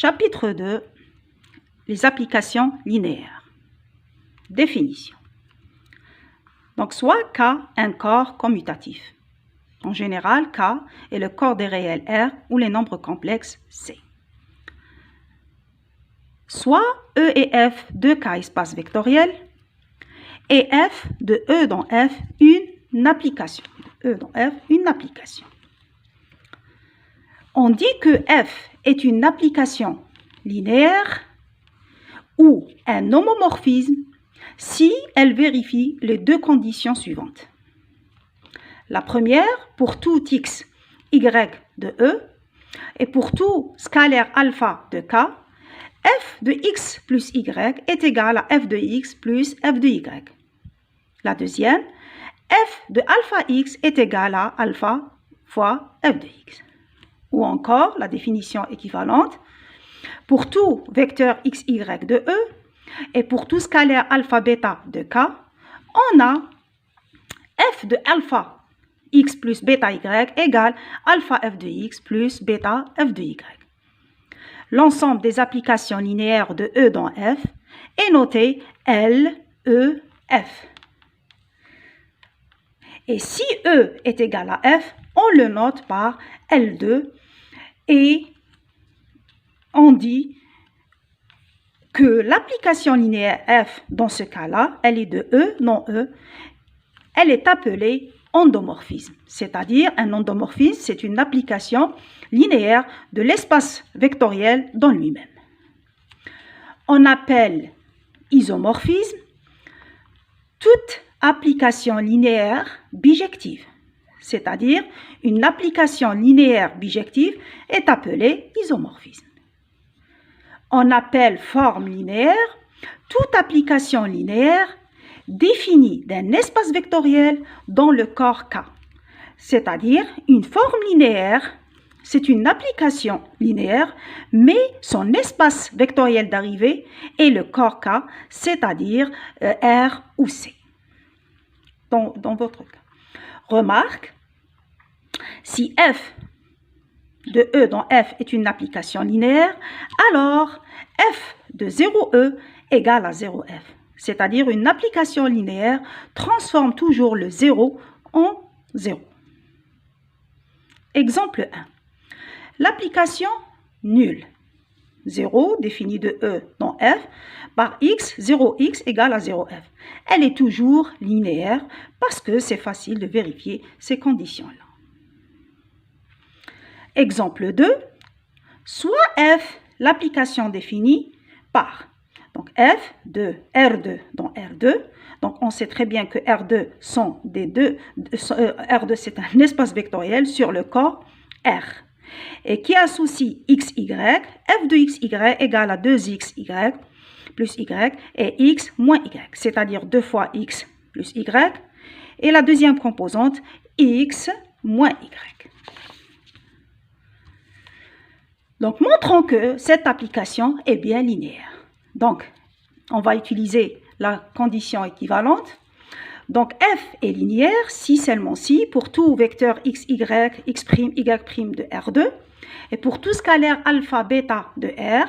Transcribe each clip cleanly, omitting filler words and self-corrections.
Chapitre 2. Les applications linéaires. Définition. Donc, soit K, un corps commutatif. En général, K est le corps des réels R ou les nombres complexes C. Soit E et F, deux K espaces vectoriels, et F de E dans F, une application. E dans F, une application. On dit que F est une application linéaire ou un homomorphisme si elle vérifie les deux conditions suivantes. La première, pour tout x, y de E, et pour tout scalaire alpha de K, f de x plus y est égal à f de x plus f de y. La deuxième, f de alpha x est égal à alpha fois f de x. Ou encore, la définition équivalente, pour tout vecteur x, y de E, et pour tout scalaire alpha bêta de K, on a f de alpha x plus bêta y égale alpha f de x plus bêta f de y. L'ensemble des applications linéaires de E dans F est noté L, E, F. Et si E est égal à F, on le note par L2 et on dit que l'application linéaire F, dans ce cas-là, elle est de E, non E, elle est appelée endomorphisme. C'est-à-dire, un endomorphisme, c'est une application linéaire de l'espace vectoriel dans lui-même. On appelle isomorphisme toute application linéaire bijective. C'est-à-dire, une application linéaire bijective est appelée isomorphisme. On appelle forme linéaire toute application linéaire définie d'un espace vectoriel dans le corps K. C'est-à-dire, une forme linéaire, c'est une application linéaire, mais son espace vectoriel d'arrivée est le corps K, c'est-à-dire R ou C. Dans votre cas. Remarque, si F de E dans F est une application linéaire, alors F de 0E égale à 0F. C'est-à-dire une application linéaire transforme toujours le 0 en 0. Exemple 1. L'application nulle. 0 définie de E dans F par x, 0x égale à 0f. Elle est toujours linéaire parce que c'est facile de vérifier ces conditions-là. Exemple 2. Soit F, l'application définie par donc f de R2 dans R2. Donc on sait très bien que R2 sont des deux, R2 c'est un espace vectoriel sur le corps R. Et qui associe xy, f de xy égale à 2xy plus y et x moins y, c'est-à-dire 2 fois x plus y, et la deuxième composante, x moins y. Donc, montrons que cette application est bien linéaire. Donc, on va utiliser la condition équivalente. Donc, f est linéaire si seulement si pour tout vecteur x, y, x', y' de R2 et pour tout scalaire alpha, bêta de R,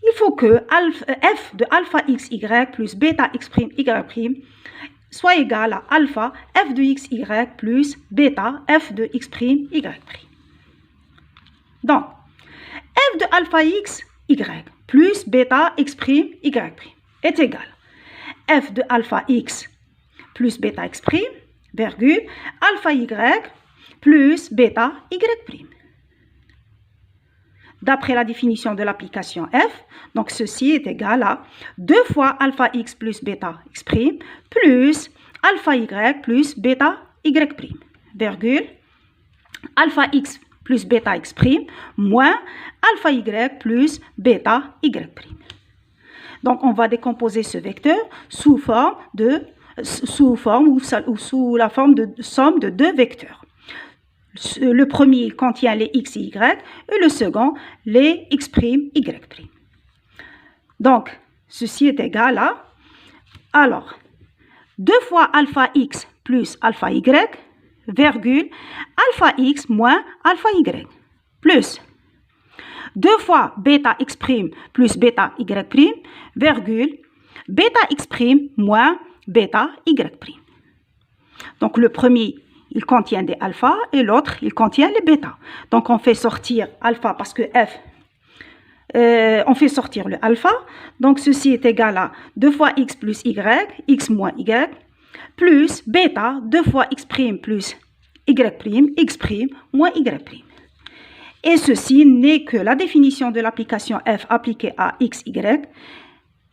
il faut que f de alpha x, y plus bêta x', y' soit égal à alpha f de x, y plus bêta f de x', y'. Donc, f de alpha x, y plus bêta x', y' est égal à f de alpha x plus bêta x', virgule, alpha y plus bêta y'. D'après la définition de l'application f, donc ceci est égal à 2 fois alpha x plus bêta x', plus alpha y plus bêta y', virgule, alpha x plus bêta x', moins alpha y plus bêta y'. Donc, on va décomposer ce vecteur sous la forme de somme de deux vecteurs. Le premier contient les x et y, et le second, les x', y'. Donc, ceci est égal à, alors, 2 fois alpha x plus alpha y, virgule, alpha x moins alpha y, plus 2 fois bêta x' plus bêta y', virgule, bêta x' moins bêta y'. Donc, le premier, il contient des alpha et l'autre, il contient les bêta. Donc, on fait sortir alpha parce que f, on fait sortir le alpha. Donc, ceci est égal à 2 fois x plus y, x moins y, plus bêta, 2 fois x' plus y', x' moins y'. Et ceci n'est que la définition de l'application f appliquée à x, y.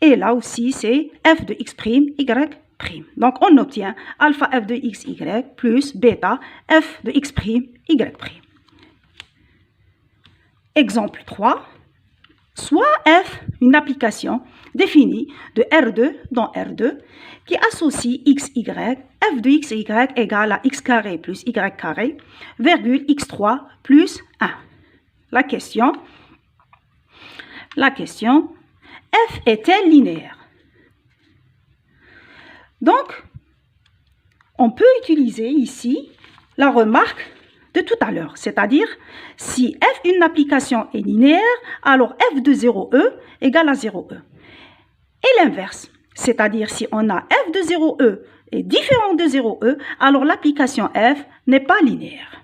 Et là aussi, c'est f de x', y'. Donc, on obtient alpha f de x, y plus bêta f de x', y'. Exemple 3. Soit f, une application définie de R2 dans R2 qui associe x, y, f de x, y égale à x carré plus y carré, virgule x3 plus 1. La question, f est-elle linéaire? Donc, on peut utiliser ici la remarque de tout à l'heure, c'est-à-dire si f une application est linéaire, alors f de 0e égale à 0e. Et l'inverse, c'est-à-dire si on a f de 0e est différent de 0e, alors l'application f n'est pas linéaire.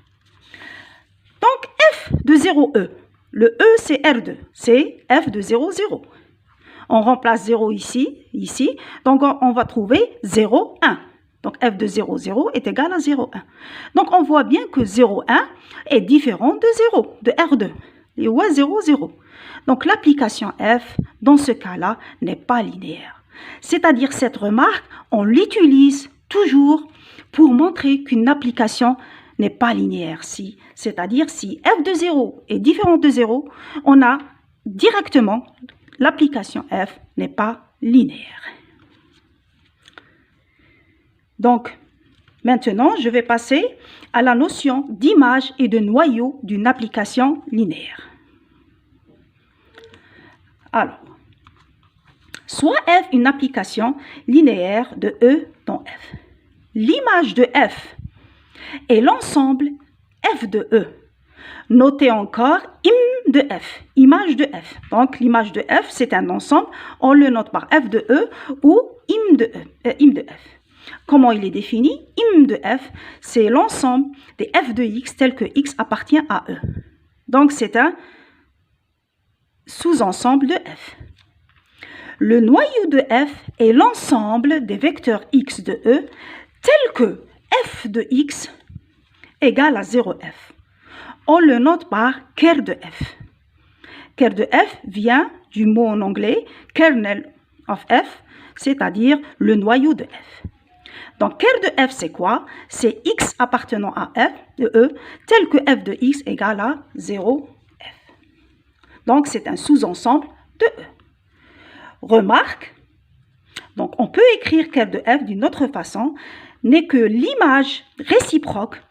Donc f de 0e, le e c'est R2, c'est f de 0, 0. On remplace 0 ici, donc on va trouver 0, 1. Donc f de 0, 0 est égal à 0, 1. Donc on voit bien que 0, 1 est différent de 0, de R2. Et ouais, 0, 0. Donc l'application f, dans ce cas-là, n'est pas linéaire. C'est-à-dire cette remarque, on l'utilise toujours pour montrer qu'une application n'est pas linéaire. C'est-à-dire si f de 0 est différent de 0, on a directement l'application f n'est pas linéaire. Donc, maintenant, je vais passer à la notion d'image et de noyau d'une application linéaire. Alors, soit f une application linéaire de E dans F. L'image de F est l'ensemble F de E. Notez encore im de F, image de F. Donc, l'image de F, c'est un ensemble. On le note par F de E ou im de F. Comment il est défini? Im de f, c'est l'ensemble des f de x tel que x appartient à E. Donc, c'est un sous-ensemble de f. Le noyau de f est l'ensemble des vecteurs x de E tel que f de x égale à 0f. On le note par ker de f. Ker de f vient du mot en anglais kernel of f, c'est-à-dire le noyau de f. Donc, ker de f, c'est quoi? C'est x appartenant à f de E, tel que f de x égale à 0f. Donc, c'est un sous-ensemble de E. Remarque, donc on peut écrire ker de f d'une autre façon, n'est que l'image réciproque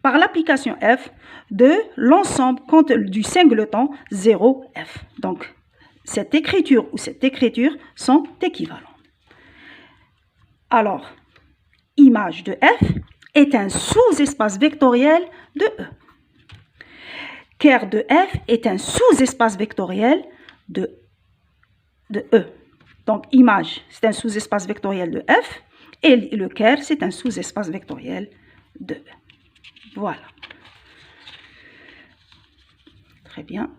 par l'application f de l'ensemble du singleton 0f. Donc, cette écriture ou cette écriture sont équivalentes. Alors, image de f est un sous-espace vectoriel de E. Ker de f est un sous-espace vectoriel de E. Donc, image, c'est un sous-espace vectoriel de f et le ker, c'est un sous-espace vectoriel de E. Voilà. Très bien.